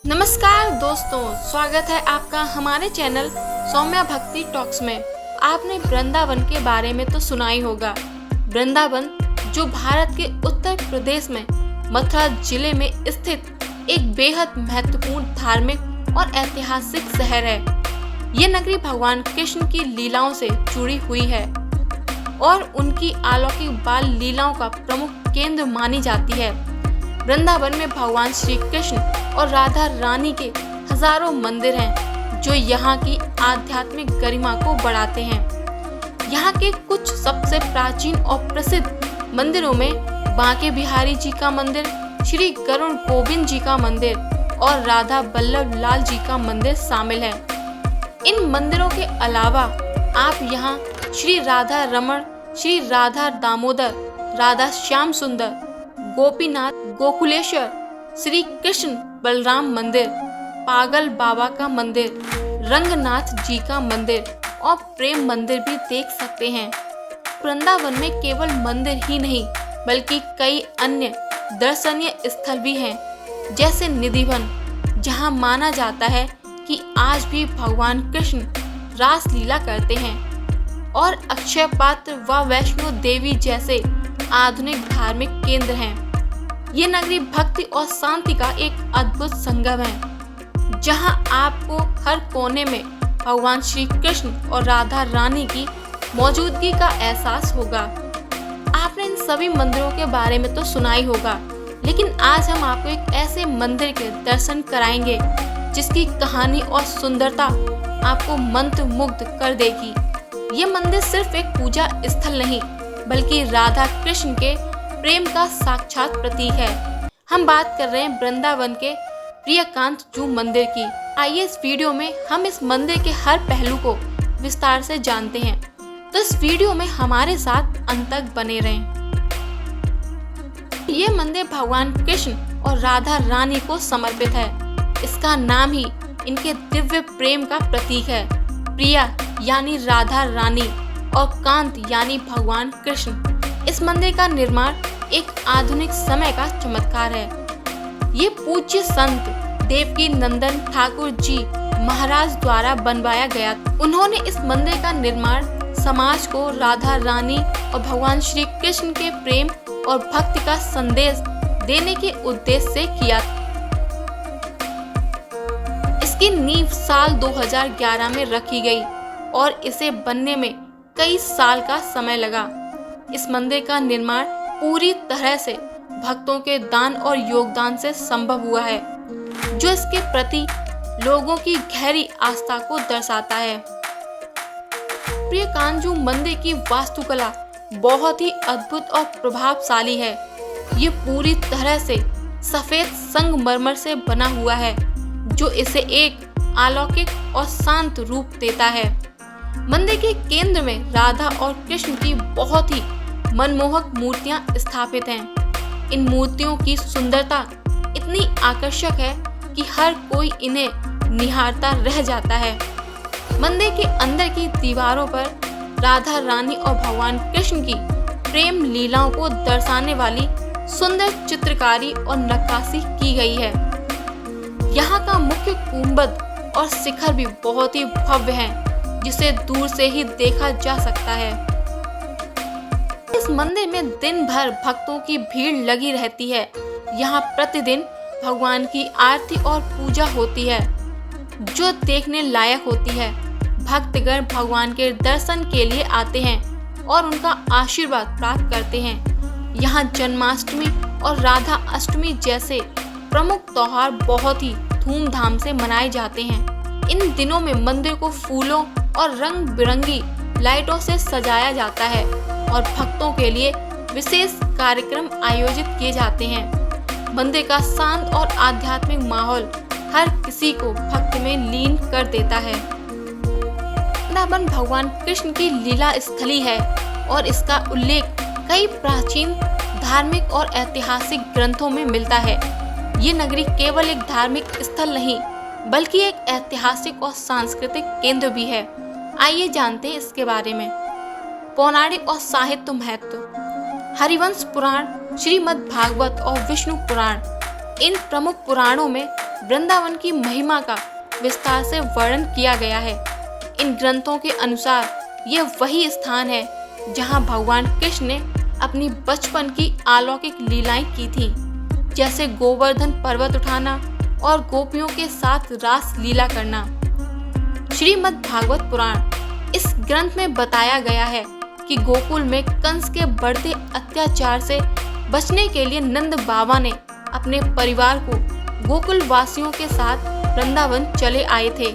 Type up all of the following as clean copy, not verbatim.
नमस्कार दोस्तों, स्वागत है आपका हमारे चैनल सौम्या भक्ति टॉक्स में। आपने वृंदावन के बारे में तो सुना ही होगा। वृंदावन जो भारत के उत्तर प्रदेश में मथुरा जिले में स्थित एक बेहद महत्वपूर्ण धार्मिक और ऐतिहासिक शहर है। ये नगरी भगवान कृष्ण की लीलाओं से जुड़ी हुई है और उनकी अलौकिक बाल लीलाओं का प्रमुख केंद्र मानी जाती है। वृंदावन में भगवान श्री कृष्ण और राधा रानी के हजारों मंदिर हैं जो यहाँ की आध्यात्मिक गरिमा को बढ़ाते हैं। यहाँ के कुछ सबसे प्राचीन और प्रसिद्ध मंदिरों में बांके बिहारी जी का मंदिर, श्री गरुड़ गोविंद जी का मंदिर और राधा बल्लभ लाल जी का मंदिर शामिल है। इन मंदिरों के अलावा आप यहाँ श्री राधा रमण, श्री राधा दामोदर, राधा श्याम सुंदर, गोपीनाथ गोकुलेश्वर, श्री कृष्ण बलराम मंदिर, पागल बाबा का मंदिर, रंगनाथ जी का मंदिर और प्रेम मंदिर भी देख सकते हैं। वृंदावन में केवल मंदिर ही नहीं बल्कि कई अन्य दर्शनीय स्थल भी हैं, जैसे निधिवन, जहां माना जाता है कि आज भी भगवान कृष्ण रास लीला करते हैं, और अक्षय पात्र व वैष्णो देवी जैसे आधुनिक धार्मिक केंद्र हैं। ये नगरी भक्ति और शांति का एक अद्भुत संगम है, जहां आपको हर कोने में भगवान श्री कृष्ण और राधा रानी की मौजूदगी का एहसास होगा। आपने इन सभी मंदिरों के बारे में तो सुना ही होगा, लेकिन आज हम आपको एक ऐसे मंदिर के दर्शन कराएंगे जिसकी कहानी और सुंदरता आपको मंत्रमुग्ध कर देगी। ये मंदिर सिर्फ एक पूजा स्थल नहीं बल्कि राधा कृष्ण के प्रेम का साक्षात प्रतीक है। हम बात कर रहे हैं वृंदावन के प्रियकांत जू मंदिर की। आइए इस वीडियो में हम इस मंदिर के हर पहलू को विस्तार से जानते हैं, तो इस वीडियो में हमारे साथ अंत तक बने रहें। ये मंदिर भगवान कृष्ण और राधा रानी को समर्पित है। इसका नाम ही इनके दिव्य प्रेम का प्रतीक है। प्रिया यानी राधा रानी और कांत यानी भगवान कृष्ण। इस मंदिर का निर्माण एक आधुनिक समय का चमत्कार है। ये पूज्य संत देवकी नंदन ठाकुर जी महाराज द्वारा बनवाया गया। उन्होंने इस मंदिर का निर्माण समाज को राधा रानी और भगवान श्री कृष्ण के प्रेम और भक्ति का संदेश देने के उद्देश्य से किया। इसकी नींव साल 2011 में रखी गई और इसे बनने में कई साल का समय लगा। इस मंदिर का निर्माण पूरी तरह से भक्तों के दान और योगदान से संभव हुआ है, जो इसके प्रति लोगों की गहरी आस्था को दर्शाता है। प्रियकांजू मंदिर की वास्तुकला बहुत ही अद्भुत और प्रभावशाली है। ये पूरी तरह से सफेद संगमरमर से बना हुआ है, जो इसे एक अलौकिक और शांत रूप देता है। मंदिर के केंद्र में राधा और कृष्ण की बहुत ही मनमोहक मूर्तियां स्थापित हैं। इन मूर्तियों की सुंदरता इतनी आकर्षक है कि हर कोई इन्हें निहारता रह जाता है। मंदिर के अंदर की दीवारों पर राधा रानी और भगवान कृष्ण की प्रेम लीलाओं को दर्शाने वाली सुंदर चित्रकारी और नक्काशी की गई है। यहाँ का मुख्य गुंबद और शिखर भी बहुत ही भव्य है, जिसे दूर से ही देखा जा सकता है। इस मंदिर में दिन भर भक्तों की भीड़ लगी रहती है। यहाँ प्रतिदिन भगवान की आरती और पूजा होती है, जो देखने लायक होती है। भक्तगण भगवान के दर्शन के लिए आते हैं और उनका आशीर्वाद प्राप्त करते हैं। यहाँ जन्माष्टमी और राधा अष्टमी जैसे प्रमुख त्योहार बहुत ही धूमधाम से मनाए जाते हैं। इन दिनों में मंदिर को फूलों और रंग बिरंगी लाइटों से सजाया जाता है और भक्तों के लिए विशेष कार्यक्रम आयोजित किए जाते हैं। मंदिर का शांत और आध्यात्मिक माहौल हर किसी को भक्ति में लीन कर देता है। वृंदावन भगवान कृष्ण की लीला स्थली है और इसका उल्लेख कई प्राचीन धार्मिक और ऐतिहासिक ग्रंथों में मिलता है। ये नगरी केवल एक धार्मिक स्थल नहीं बल्कि एक ऐतिहासिक और सांस्कृतिक केंद्र भी है। आइए जानते हैं इसके बारे में। पौराणिक और साहित्य महत्व। हरिवंश पुराण, श्रीमद् भागवत और विष्णु पुराण, इन प्रमुख पुराणों में वृंदावन की महिमा का विस्तार से वर्णन किया गया है। इन ग्रंथों के अनुसार यह वही स्थान है जहां भगवान कृष्ण ने अपनी बचपन की अलौकिक लीलाएं की थीं, जैसे गोवर्धन पर्वत उठाना और गोपियों के साथ रास लीला करना। श्रीमद् भागवत पुराण इस ग्रंथ में बताया गया है कि गोकुल में कंस के बढ़ते अत्याचार से बचने के लिए नंद बाबा ने अपने परिवार को गोकुल वासियों के साथ वृंदावन चले आए थे।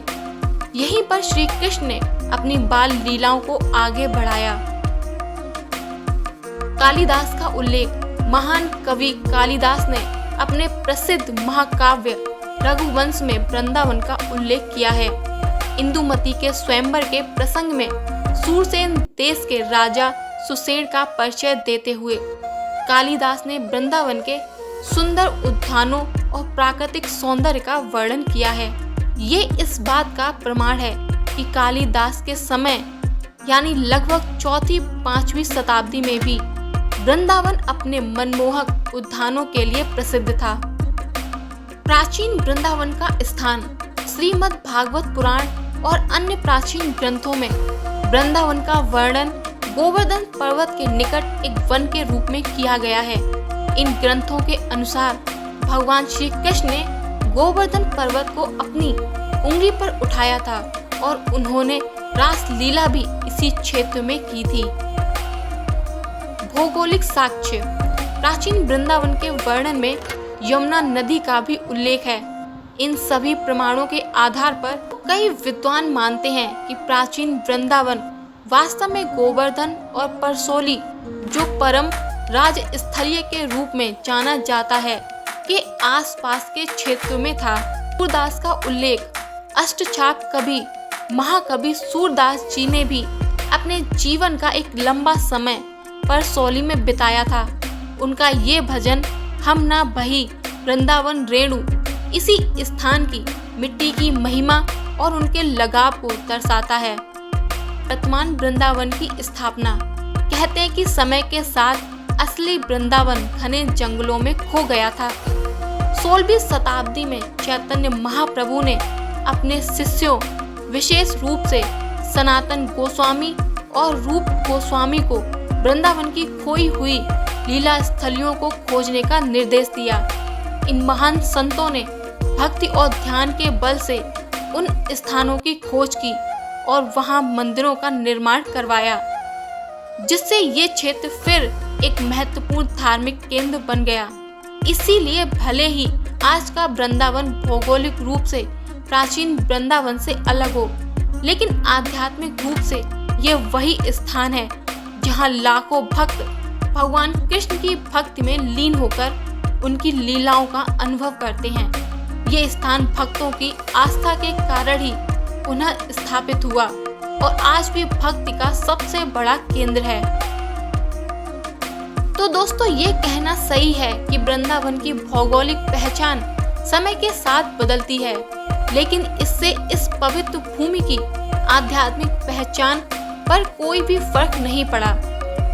यहीं पर श्री कृष्ण ने अपनी बाल लीलाओं को आगे बढ़ाया। कालिदास का उल्लेख महान कवि कालिदास ने अपने प्रसिद्ध महाकाव्य रघुवंश में वृंदावन का उल्लेख किया है। इंदुमती के स्वयंवर के प्रसंग में सूरसेन देश के राजा सुसेन का परिचय देते हुए कालिदास ने वृंदावन के सुंदर उद्यानों और प्राकृतिक सौंदर्य का वर्णन किया है। ये इस बात का प्रमाण है कि कालिदास के समय यानी लगभग 4वीं-5वीं शताब्दी में भी वृंदावन अपने मनमोहक उद्यानों के लिए प्रसिद्ध था। प्राचीन वृंदावन का स्थान श्रीमद् भागवत पुराण और अन्य प्राचीन ग्रंथों में वृंदावन का वर्णन गोवर्धन पर्वत के निकट एक वन के रूप में किया गया है। इन ग्रंथों के अनुसार भगवान श्री कृष्ण ने गोवर्धन पर्वत को अपनी उंगली पर उठाया था और उन्होंने रास लीला भी इसी क्षेत्र में की थी। भौगोलिक साक्ष्य प्राचीन वृंदावन के वर्णन में यमुना नदी का भी उल्लेख है। इन सभी प्रमाणों के आधार पर कई विद्वान मानते हैं कि प्राचीन वृंदावन वास्तव में गोवर्धन और परसोली, जो परम राजस्थलीय के रूप में जाना जाता है, के आसपास के क्षेत्र में था। सूरदास का उल्लेख अष्टछाप कवि महाकवि सूरदास जी ने भी अपने जीवन का एक लंबा समय परसोली में बिताया था। उनका ये भजन हम ना बही वृंदावन रेणु इसी स्थान की मिट्टी की महिमा और उनके लगाव को दर्शाता है। वर्तमान वृंदावन की स्थापना कहते हैं कि समय के साथ असली वृंदावन घने जंगलों में खो गया था। 16वीं शताब्दी में चैतन्य महाप्रभु ने अपने शिष्यों विशेष रूप से सनातन गोस्वामी और रूप गोस्वामी को वृंदावन की खोई हुई लीला स्थलियों को खोजने का निर्देश दिया। इन महान संतों ने भक्ति और ध्यान के बल से उन स्थानों की खोज की और वहां मंदिरों का निर्माण करवाया, जिससे ये क्षेत्र फिर एक महत्वपूर्ण धार्मिक केंद्र बन गया। इसीलिए भले ही आज का वृंदावन भौगोलिक रूप से प्राचीन वृंदावन से अलग हो, लेकिन आध्यात्मिक रूप से ये वही स्थान है जहाँ लाखों भक्त भगवान कृष्ण की भक्ति में लीन होकर उनकी लीलाओं का अनुभव करते हैं। ये स्थान भक्तों की आस्था के कारण ही पुनः स्थापित हुआ और आज भी भक्ति का सबसे बड़ा केंद्र है। तो दोस्तों, ये कहना सही है कि वृंदावन की भौगोलिक पहचान समय के साथ बदलती है, लेकिन इससे इस पवित्र भूमि की आध्यात्मिक पहचान पर कोई भी फर्क नहीं पड़ा।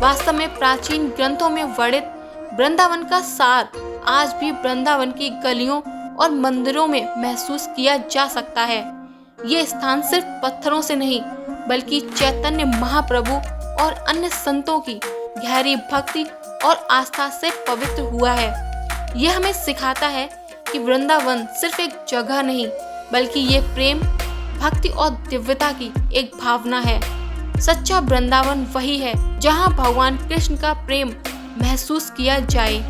वास्तव में प्राचीन ग्रंथों में वर्णित वृंदावन का सार आज भी वृंदावन की गलियों और मंदिरों में महसूस किया जा सकता है। ये स्थान सिर्फ पत्थरों से नहीं, बल्कि चैतन्य महाप्रभु और अन्य संतों की गहरी भक्ति और आस्था से पवित्र हुआ है। यह हमें सिखाता है कि वृंदावन सिर्फ एक जगह नहीं, बल्कि ये प्रेम, भक्ति और दिव्यता की एक भावना है। सच्चा वृंदावन वही है जहाँ भगवान कृष्ण का प्रेम महसूस किया जाए।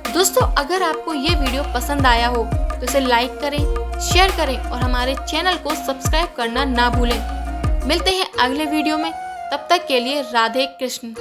दोस्तों, अगर आपको ये वीडियो पसंद आया हो तो इसे लाइक करें, शेयर करें और हमारे चैनल को सब्सक्राइब करना ना भूलें। मिलते हैं अगले वीडियो में, तब तक के लिए राधे कृष्ण।